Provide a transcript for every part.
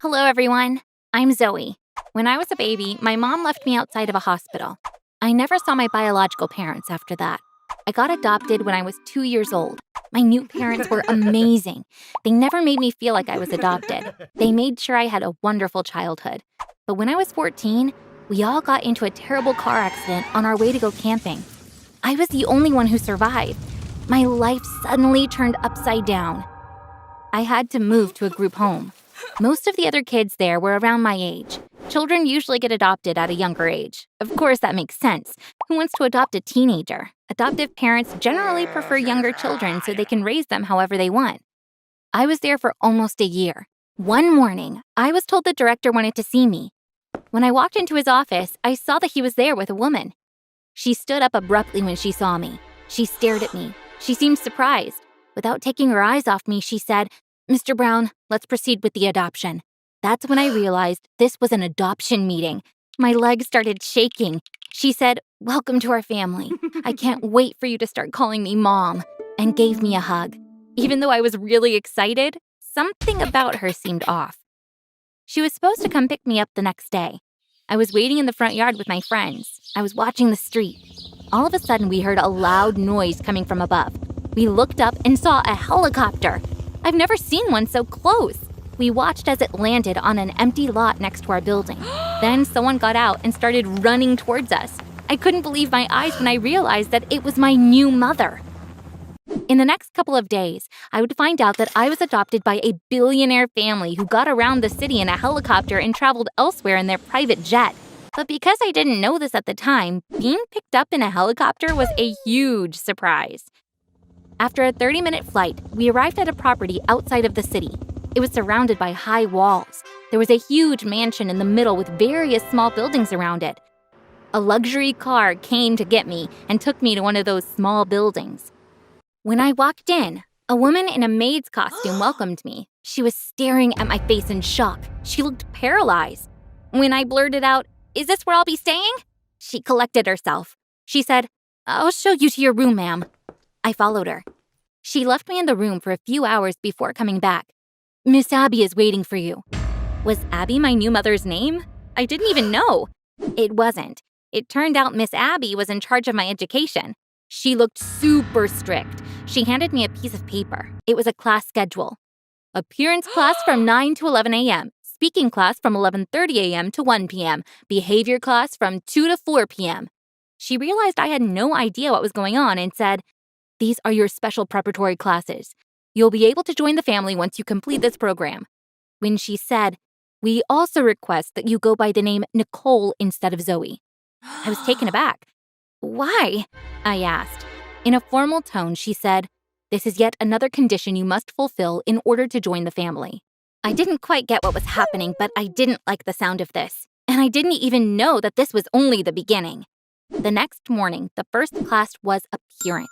Hello, everyone. I'm Zoe. When I was a baby, my mom left me outside of a hospital. I never saw my biological parents after that. I got adopted when I was 2 years old. My new parents were amazing. They never made me feel like I was adopted. They made sure I had a wonderful childhood. But when I was 14, we all got into a terrible car accident on our way to go camping. I was the only one who survived. My life suddenly turned upside down. I had to move to a group home. Most of the other kids there were around my age. Children usually get adopted at a younger age. Of course, that makes sense. Who wants to adopt a teenager? Adoptive parents generally prefer younger children so they can raise them however they want. I was there for almost a year. One morning, I was told the director wanted to see me. When I walked into his office, I saw that he was there with a woman. She stood up abruptly when she saw me. She stared at me. She seemed surprised. Without taking her eyes off me, she said, "Mr. Brown, let's proceed with the adoption." That's when I realized this was an adoption meeting. My legs started shaking. She said, "Welcome to our family. I can't wait for you to start calling me Mom," and gave me a hug. Even though I was really excited, something about her seemed off. She was supposed to come pick me up the next day. I was waiting in the front yard with my friends. I was watching the street. All of a sudden, we heard a loud noise coming from above. We looked up and saw a helicopter. I've never seen one so close. We watched as it landed on an empty lot next to our building. Then someone got out and started running towards us. I couldn't believe my eyes when I realized that it was my new mother. In the next couple of days, I would find out that I was adopted by a billionaire family who got around the city in a helicopter and traveled elsewhere in their private jet. But because I didn't know this at the time, being picked up in a helicopter was a huge surprise. After a 30-minute flight, we arrived at a property outside of the city. It was surrounded by high walls. There was a huge mansion in the middle with various small buildings around it. A luxury car came to get me and took me to one of those small buildings. When I walked in, a woman in a maid's costume welcomed me. She was staring at my face in shock. She looked paralyzed. When I blurted out, "Is this where I'll be staying?" she collected herself. She said, "I'll show you to your room, ma'am." I followed her. She left me in the room for a few hours before coming back. "Miss Abby is waiting for you." Was Abby my new mother's name? I didn't even know. It wasn't. It turned out Miss Abby was in charge of my education. She looked super strict. She handed me a piece of paper. It was a class schedule. Appearance class from 9 to 11 a.m. Speaking class from 11:30 a.m. to 1 p.m. Behavior class from 2 to 4 p.m. She realized I had no idea what was going on and said, "These are your special preparatory classes. You'll be able to join the family once you complete this program." When she said, "We also request that you go by the name Nicole instead of Zoe," I was taken aback. "Why?" I asked. In a formal tone, she said, "This is yet another condition you must fulfill in order to join the family." I didn't quite get what was happening, but I didn't like the sound of this. And I didn't even know that this was only the beginning. The next morning, the first class was appearance.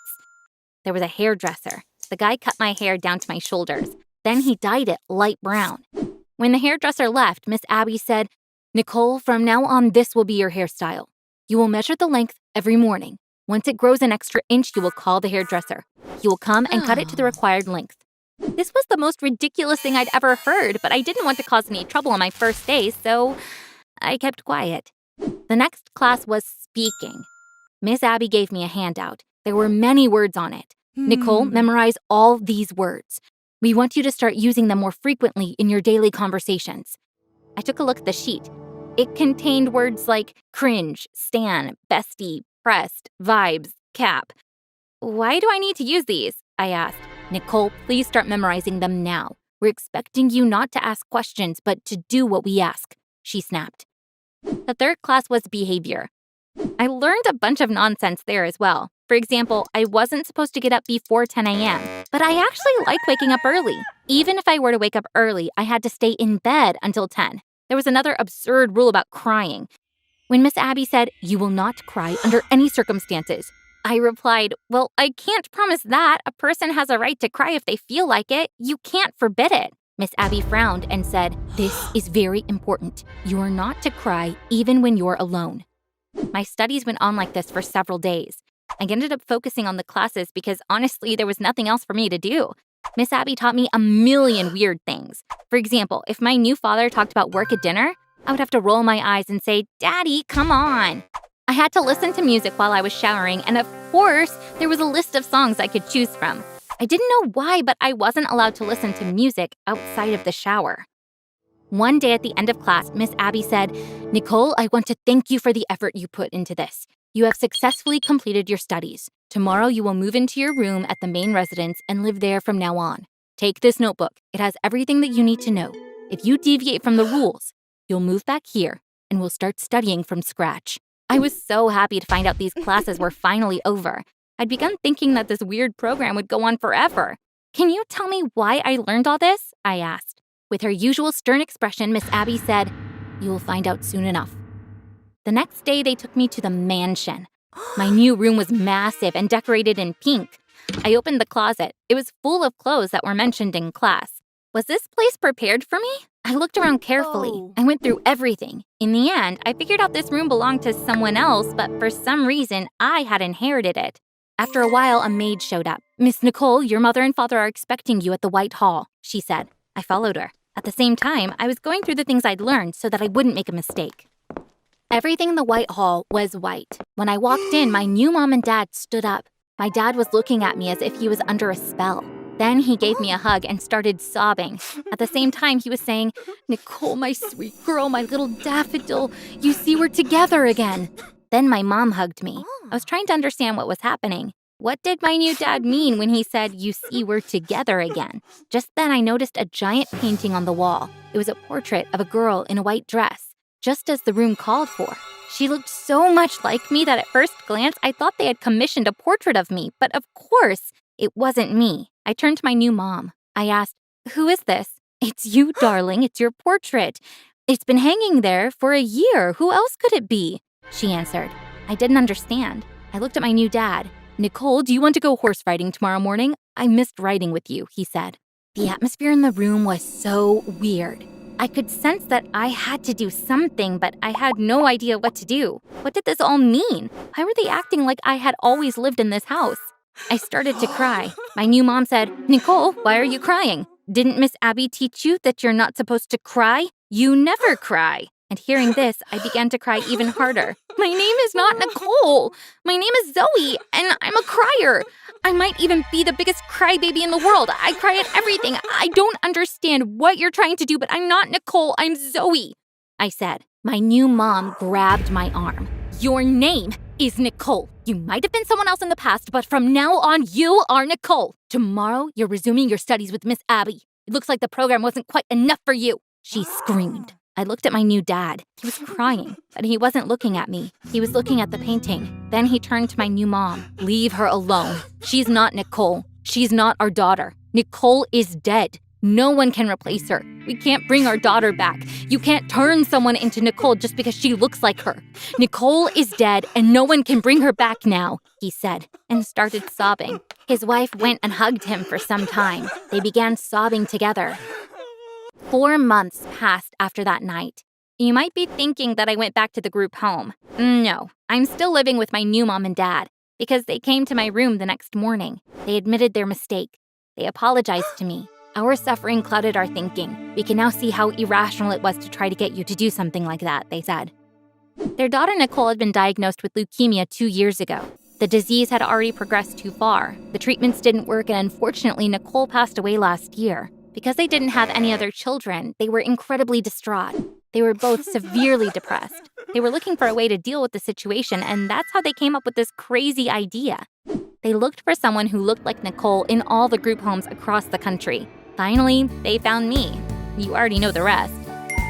There was a hairdresser. The guy cut my hair down to my shoulders. Then he dyed it light brown. When the hairdresser left, Miss Abby said, "Nicole, from now on, this will be your hairstyle. You will measure the length every morning. Once it grows an extra inch, you will call the hairdresser. He will come and cut it to the required length." This was the most ridiculous thing I'd ever heard, but I didn't want to cause any trouble on my first day, so I kept quiet. The next class was speaking. Miss Abby gave me a handout. There were many words on it. "Nicole, memorize all these words. We want you to start using them more frequently in your daily conversations." I took a look at the sheet. It contained words like cringe, stan, bestie, pressed, vibes, cap. "Why do I need to use these?" I asked. "Nicole, please start memorizing them now. We're expecting you not to ask questions, but to do what we ask," she snapped. The third class was behavior. I learned a bunch of nonsense there as well. For example, I wasn't supposed to get up before 10 a.m., but I actually like waking up early. Even if I were to wake up early, I had to stay in bed until 10. There was another absurd rule about crying. When Miss Abby said, "You will not cry under any circumstances," I replied, "Well, I can't promise that. A person has a right to cry if they feel like it. You can't forbid it." Miss Abby frowned and said, "This is very important. You are not to cry even when you're alone." My studies went on like this for several days. I ended up focusing on the classes because honestly, there was nothing else for me to do. Miss Abby taught me a million weird things. For example, if my new father talked about work at dinner, I would have to roll my eyes and say, "Daddy, come on." I had to listen to music while I was showering, and of course, there was a list of songs I could choose from. I didn't know why, but I wasn't allowed to listen to music outside of the shower. One day at the end of class, Miss Abby said, "Nicole, I want to thank you for the effort you put into this. You have successfully completed your studies. Tomorrow you will move into your room at the main residence and live there from now on. Take this notebook. It has everything that you need to know. If you deviate from the rules, you'll move back here and we'll start studying from scratch." I was so happy to find out these classes were finally over. I'd begun thinking that this weird program would go on forever. "Can you tell me why I learned all this?" I asked. With her usual stern expression, Miss Abby said, "You'll find out soon enough." The next day, they took me to the mansion. My new room was massive and decorated in pink. I opened the closet. It was full of clothes that were mentioned in class. Was this place prepared for me? I looked around carefully. I went through everything. In the end, I figured out this room belonged to someone else, but for some reason, I had inherited it. After a while, a maid showed up. "Miss Nicole, your mother and father are expecting you at the White Hall," she said. I followed her. At the same time, I was going through the things I'd learned so that I wouldn't make a mistake. Everything in the White Hall was white. When I walked in, my new mom and dad stood up. My dad was looking at me as if he was under a spell. Then he gave me a hug and started sobbing. At the same time, he was saying, "Nicole, my sweet girl, my little daffodil, you see we're together again." Then my mom hugged me. I was trying to understand what was happening. What did my new dad mean when he said, "You see we're together again"? Just then I noticed a giant painting on the wall. It was a portrait of a girl in a white dress, just as the room called for. She looked so much like me that at first glance, I thought they had commissioned a portrait of me, but of course, it wasn't me. I turned to my new mom. I asked, "Who is this?" "It's you, darling. It's your portrait. It's been hanging there for a year. Who else could it be?" she answered. I didn't understand. I looked at my new dad. "Nicole, do you want to go horse riding tomorrow morning? I missed riding with you," he said. The atmosphere in the room was so weird. I could sense that I had to do something, but I had no idea what to do. What did this all mean? Why were they acting like I had always lived in this house? I started to cry. My new mom said, "Nicole, why are you crying? Didn't Miss Abby teach you that you're not supposed to cry? You never cry." And hearing this, I began to cry even harder. "My name is not Nicole. My name is Zoe, and I'm a crier. I might even be the biggest crybaby in the world. I cry at everything. I don't understand what you're trying to do, but I'm not Nicole. I'm Zoe," I said. My new mom grabbed my arm. "Your name is Nicole. You might have been someone else in the past, but from now on, you are Nicole. Tomorrow, you're resuming your studies with Miss Abby. It looks like the program wasn't quite enough for you," she screamed. I looked at my new dad. He was crying, but he wasn't looking at me. He was looking at the painting. Then he turned to my new mom. "Leave her alone. She's not Nicole. She's not our daughter. Nicole is dead. No one can replace her. We can't bring our daughter back. You can't turn someone into Nicole just because she looks like her. Nicole is dead and no one can bring her back now," he said, and started sobbing. His wife went and hugged him for some time. They began sobbing together. 4 months passed after that night. You might be thinking that I went back to the group home. No, I'm still living with my new mom and dad because they came to my room the next morning. They admitted their mistake. They apologized to me. "Our suffering clouded our thinking. We can now see how irrational it was to try to get you to do something like that," they said. Their daughter Nicole had been diagnosed with leukemia 2 years ago. The disease had already progressed too far. The treatments didn't work, and unfortunately, Nicole passed away last year. Because they didn't have any other children, they were incredibly distraught. They were both severely depressed. They were looking for a way to deal with the situation, and that's how they came up with this crazy idea. They looked for someone who looked like Nicole in all the group homes across the country. Finally, they found me. You already know the rest.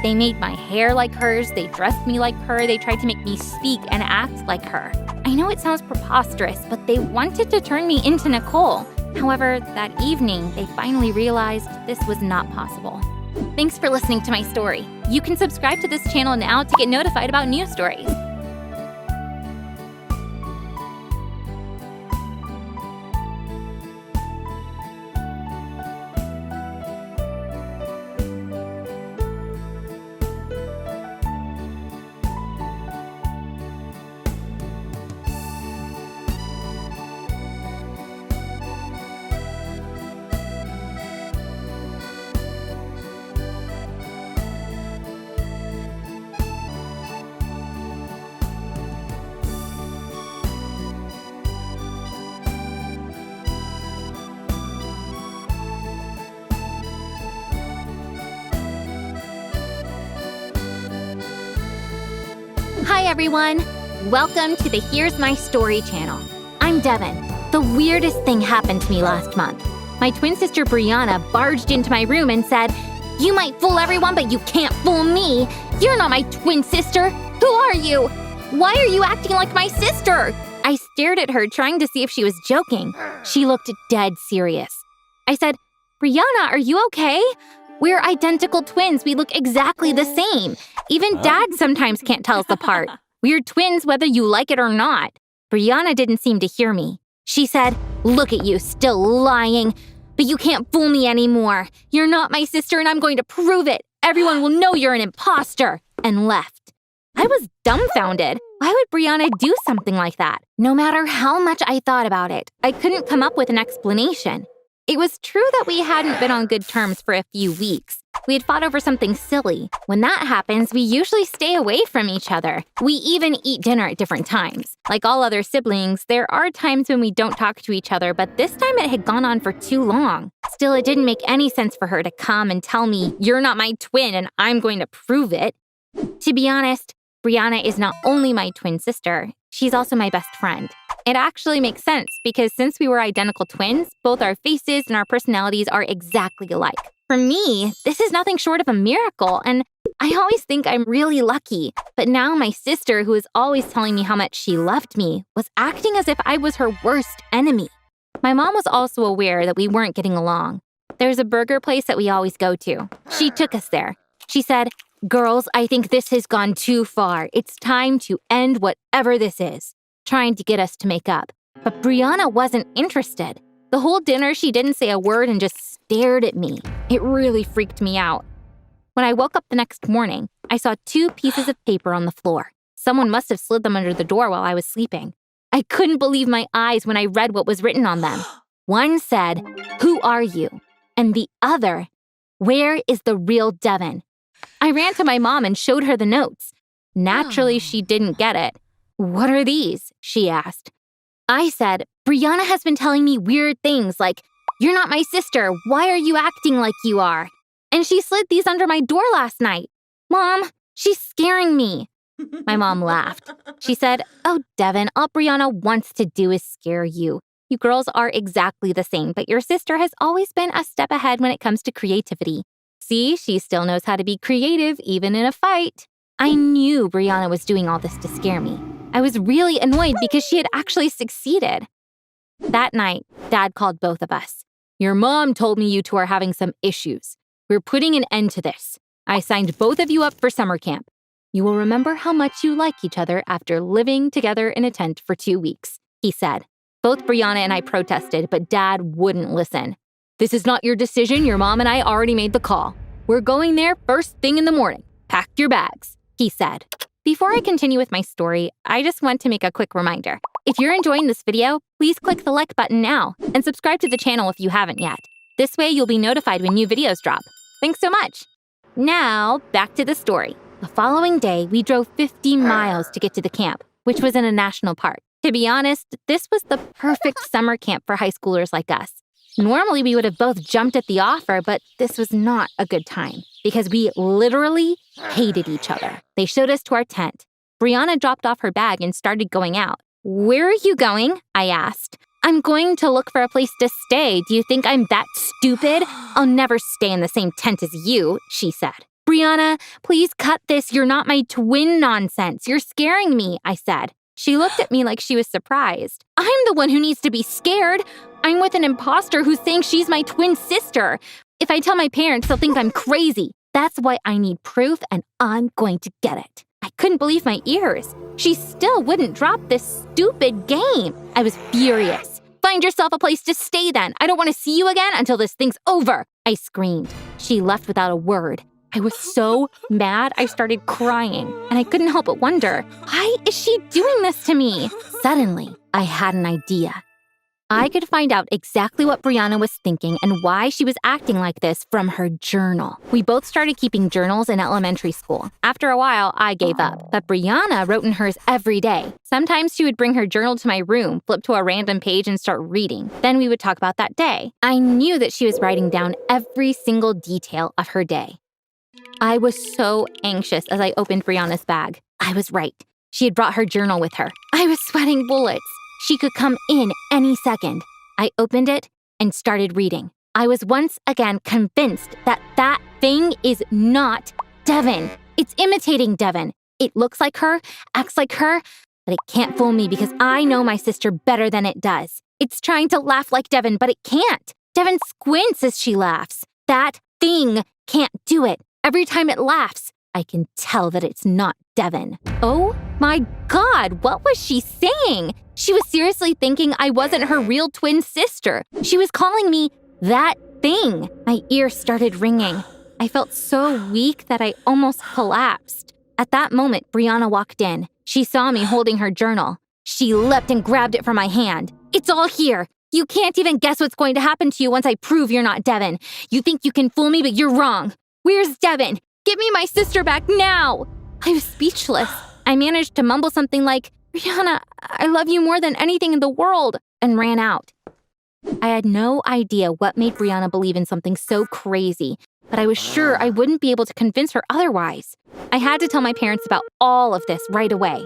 They made my hair like hers, they dressed me like her, they tried to make me speak and act like her. I know it sounds preposterous, but they wanted to turn me into Nicole. However, that evening, they finally realized this was not possible. Thanks for listening to my story. You can subscribe to this channel now to get notified about new stories. Hi, everyone. Welcome to the Here's My Story channel. I'm Devin. The weirdest thing happened to me last month. My twin sister Brianna barged into my room and said, "You might fool everyone, but you can't fool me. You're not my twin sister. Who are you? Why are you acting like my sister?" I stared at her, trying to see if she was joking. She looked dead serious. I said, "Brianna, are you okay? We're identical twins. We look exactly the same. Even Dad sometimes can't tell us apart. We're twins whether you like it or not." Brianna didn't seem to hear me. She said, "Look at you, still lying. But you can't fool me anymore. You're not my sister and I'm going to prove it. Everyone will know you're an imposter," and left. I was dumbfounded. Why would Brianna do something like that? No matter how much I thought about it, I couldn't come up with an explanation. It was true that we hadn't been on good terms for a few weeks. We had fought over something silly. When that happens, we usually stay away from each other. We even eat dinner at different times. Like all other siblings, there are times when we don't talk to each other, but this time it had gone on for too long. Still, it didn't make any sense for her to come and tell me, "You're not my twin and I'm going to prove it." To be honest, Brianna is not only my twin sister, she's also my best friend. It actually makes sense because since we were identical twins, both our faces and our personalities are exactly alike. For me, this is nothing short of a miracle, and I always think I'm really lucky. But now my sister, who is always telling me how much she loved me, was acting as if I was her worst enemy. My mom was also aware that we weren't getting along. There's a burger place that we always go to. She took us there. She said, "Girls, I think this has gone too far. It's time to end whatever this is," trying to get us to make up. But Brianna wasn't interested. The whole dinner, she didn't say a word and just stared at me. It really freaked me out. When I woke up the next morning, I saw 2 pieces of paper on the floor. Someone must have slid them under the door while I was sleeping. I couldn't believe my eyes when I read what was written on them. One said, "Who are you?" And the other, "Where is the real Devin?" I ran to my mom and showed her the notes. Naturally, she didn't get it. "What are these?" she asked. I said, "Brianna has been telling me weird things like, 'You're not my sister. Why are you acting like you are?' And she slid these under my door last night. Mom, she's scaring me." My mom laughed. She said, "Oh, Devin, all Brianna wants to do is scare you. You girls are exactly the same, but your sister has always been a step ahead when it comes to creativity. See, she still knows how to be creative even in a fight." I knew Brianna was doing all this to scare me. I was really annoyed because she had actually succeeded. That night, Dad called both of us. "Your mom told me you two are having some issues. We're putting an end to this. I signed both of you up for summer camp. You will remember how much you like each other after living together in a tent for 2 weeks," he said. Both Brianna and I protested, but Dad wouldn't listen. "This is not your decision. Your mom and I already made the call. We're going there first thing in the morning. Pack your bags," he said. Before I continue with my story, I just want to make a quick reminder. If you're enjoying this video, please click the like button now and subscribe to the channel if you haven't yet. This way you'll be notified when new videos drop. Thanks so much. Now, back to the story. The following day, we drove 50 miles to get to the camp, which was in a national park. To be honest, this was the perfect summer camp for high schoolers like us. Normally, we would have both jumped at the offer, but this was not a good time because we literally hated each other. They showed us to our tent. Brianna dropped off her bag and started going out. "Where are you going?" I asked. "I'm going to look for a place to stay. Do you think I'm that stupid? I'll never stay in the same tent as you," she said. "Brianna, please cut this. You're not my twin nonsense. You're scaring me," I said. She looked at me like she was surprised. "I'm the one who needs to be scared. I'm with an imposter who's saying she's my twin sister. If I tell my parents, they'll think I'm crazy. That's why I need proof, and I'm going to get it." I couldn't believe my ears. She still wouldn't drop this stupid game. I was furious. "Find yourself a place to stay then. I don't want to see you again until this thing's over," I screamed. She left without a word. I was so mad I started crying, and I couldn't help but wonder, why is she doing this to me? Suddenly, I had an idea. I could find out exactly what Brianna was thinking and why she was acting like this from her journal. We both started keeping journals in elementary school. After a while, I gave up, but Brianna wrote in hers every day. Sometimes she would bring her journal to my room, flip to a random page, and start reading. Then we would talk about that day. I knew that she was writing down every single detail of her day. I was so anxious as I opened Brianna's bag. I was right. She had brought her journal with her. I was sweating bullets. She could come in any second. I opened it and started reading. I was once again convinced that that thing is not Devin. It's imitating Devin. It looks like her, acts like her, but it can't fool me because I know my sister better than it does. It's trying to laugh like Devin, but it can't. Devin squints as she laughs. That thing can't do it. Every time it laughs, I can tell that it's not Devin. Oh my God, what was she saying? She was seriously thinking I wasn't her real twin sister. She was calling me that thing. My ear started ringing. I felt so weak that I almost collapsed. At that moment, Brianna walked in. She saw me holding her journal. She leapt and grabbed it from my hand. It's all here. You can't even guess what's going to happen to you once I prove you're not Devin. You think you can fool me, but you're wrong. Where's Devin? Give me my sister back now! I was speechless. I managed to mumble something like, Brianna, I love you more than anything in the world, and ran out. I had no idea what made Brianna believe in something so crazy, but I was sure I wouldn't be able to convince her otherwise. I had to tell my parents about all of this right away.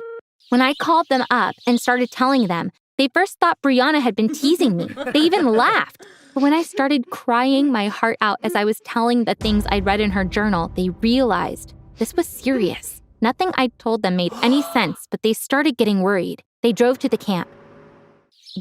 When I called them up and started telling them, they first thought Brianna had been teasing me. They even laughed. But when I started crying my heart out as I was telling the things I'd read in her journal, they realized this was serious. Nothing I'd told them made any sense, but they started getting worried. They drove to the camp.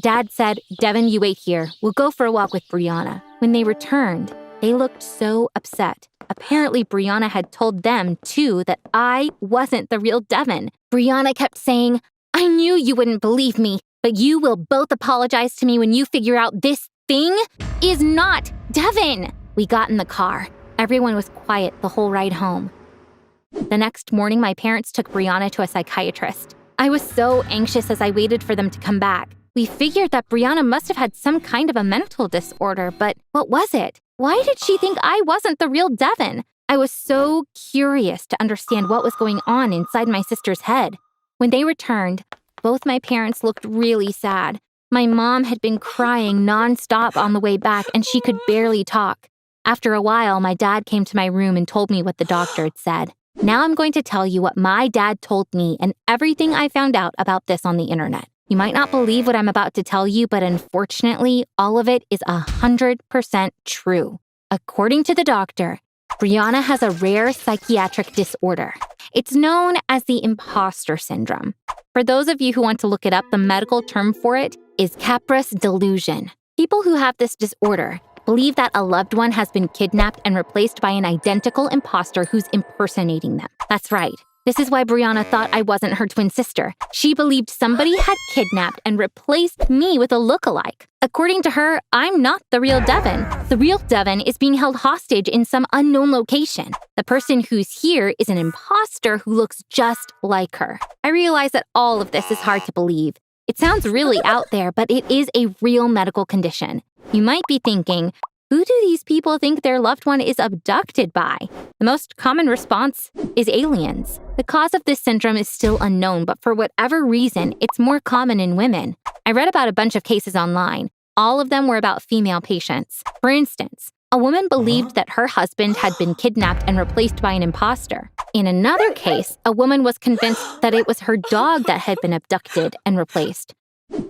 Dad said, Devin, you wait here. We'll go for a walk with Brianna. When they returned, they looked so upset. Apparently, Brianna had told them, too, that I wasn't the real Devin. Brianna kept saying, I knew you wouldn't believe me, but you will both apologize to me when you figure out this thing is not Devin. We got in the car. Everyone was quiet the whole ride home. The next morning, my parents took Brianna to a psychiatrist. I was so anxious as I waited for them to come back. We figured that Brianna must have had some kind of a mental disorder, but what was it? Why did she think I wasn't the real Devin? I was so curious to understand what was going on inside my sister's head. When they returned, both my parents looked really sad. My mom had been crying nonstop on the way back, and she could barely talk. After a while, my dad came to my room and told me what the doctor had said. Now I'm going to tell you what my dad told me and everything I found out about this on the internet. You might not believe what I'm about to tell you, but unfortunately, all of it is 100% true. According to the doctor, Brianna has a rare psychiatric disorder. It's known as the imposter syndrome. For those of you who want to look it up, the medical term for it is Capra's delusion. People who have this disorder believe that a loved one has been kidnapped and replaced by an identical imposter who's impersonating them. That's right. This is why Brianna thought I wasn't her twin sister. She believed somebody had kidnapped and replaced me with a lookalike. According to her, I'm not the real Devin. The real Devin is being held hostage in some unknown location. The person who's here is an imposter who looks just like her. I realize that all of this is hard to believe. It sounds really out there, but it is a real medical condition. You might be thinking, who do these people think their loved one is abducted by? The most common response is aliens. The cause of this syndrome is still unknown, but for whatever reason, it's more common in women. I read about a bunch of cases online. All of them were about female patients. For instance, a woman believed that her husband had been kidnapped and replaced by an imposter. In another case, a woman was convinced that it was her dog that had been abducted and replaced.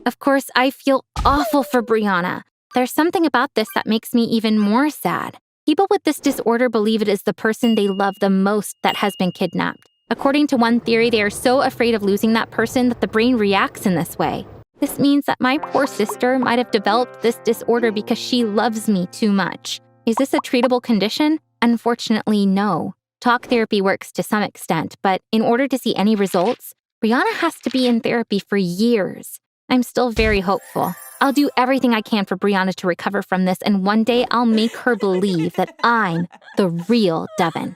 Of course, I feel awful for Brianna. There's something about this that makes me even more sad. People with this disorder believe it is the person they love the most that has been kidnapped. According to one theory, they are so afraid of losing that person that the brain reacts in this way. This means that my poor sister might have developed this disorder because she loves me too much. Is this a treatable condition? Unfortunately, no. Talk therapy works to some extent, but in order to see any results, Brianna has to be in therapy for years. I'm still very hopeful. I'll do everything I can for Brianna to recover from this, and one day I'll make her believe that I'm the real Devin.